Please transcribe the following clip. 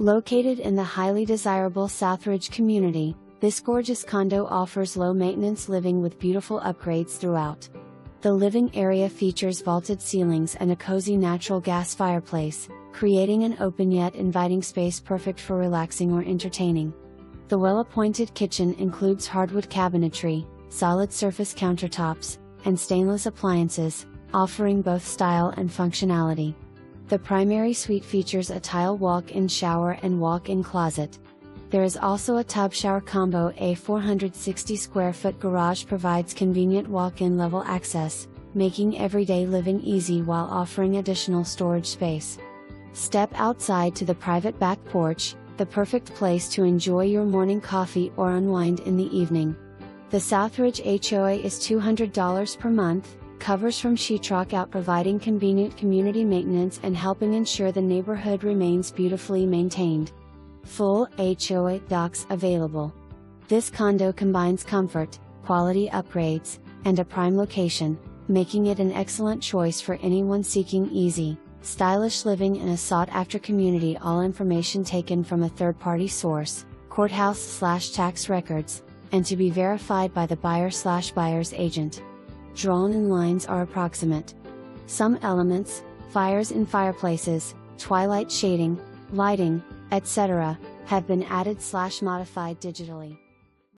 Located in the highly desirable Southridge community, this gorgeous condo offers low-maintenance living with beautiful upgrades throughout. The living area features vaulted ceilings and a cozy natural gas fireplace, creating an open yet inviting space perfect for relaxing or entertaining. The well-appointed kitchen includes hardwood cabinetry, solid surface countertops, and stainless appliances, offering both style and functionality. The primary suite features a tile walk-in shower and walk-in closet. There is also a tub shower combo. A 460 square foot garage provides convenient walk-in level access, making everyday living easy while offering additional storage space. Step outside to the private back porch, the perfect place to enjoy your morning coffee or unwind in the evening. The Southridge HOA is $200 per month, covers from Sheetrock out, providing convenient community maintenance and helping ensure the neighborhood remains beautifully maintained. Full HOA docs available. This condo combines comfort, quality upgrades, and a prime location, making it an excellent choice for anyone seeking easy, stylish living in a sought-after community. All information taken from a third-party source, courthouse/tax records, and to be verified by the buyer/buyer's agent. Drawn-in lines are approximate. Some elements, fires in fireplaces, twilight shading, lighting, etc., have been added/modified digitally.